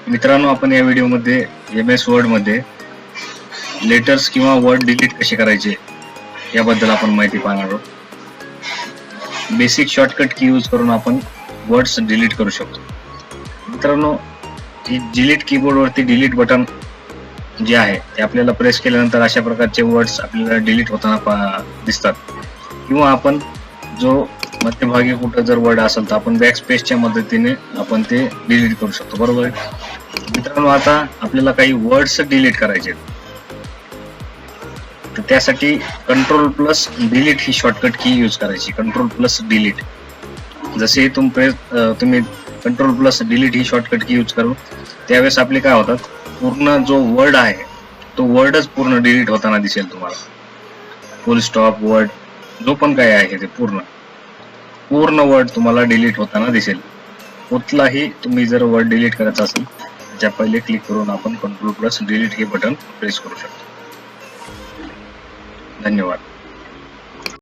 मित्रांनो, आपण या व्हिडिओमध्ये MS वर्ड मध्ये लेटर्स किंवा वर्ड डिलीट कसे करायचे याबद्दल आपण माहिती पाहणार आहोत. बेसिक शॉर्टकट की यूज करून आपण वर्ड्स डिलीट करू शकतो. मित्रांनो, डिलीट कीबोर्ड वरती डिलीट बटन जे आहे ते आपल्याला प्रेस केल्यानंतर अशा प्रकारचे वर्ड्स आपल्याला डिलीट होताना दिसतात. किंवा आपण जो मध्यभागी कुठे जर वर्ड असेल तर आपण बॅकस्पेसच्या मदतीने आपण ते डिलीट करू शकतो. बरोबर आहे मित्रांनो. आता आपल्याला काही वर्ड्स डिलीट करायचे आहेत, तर त्यासाठी कंट्रोल+ डिलीट ही शॉर्टकट की यूज करायची. Control+ delete. जसे तुम्ही कंट्रोल+ डिलीट ही शॉर्टकट की यूज करू त्यावेळेस आपले काय होतात, पूर्ण जो वर्ड आहे तो वर्डच पूर्ण डिलीट होताना दिसेल तुम्हाला. फुल स्टॉप वर्ड जो पण काय आहे ते पूर्ण वर्ड तुम्हाला डिलीट होताना दिसेल. कुठलाही तुम्ही जर वर्ड डिलीट करायचा असेल त्या पहिले क्लिक करून आपण कंट्रोल+ डिलीट हे बटन प्रेस करू शकतो. धन्यवाद.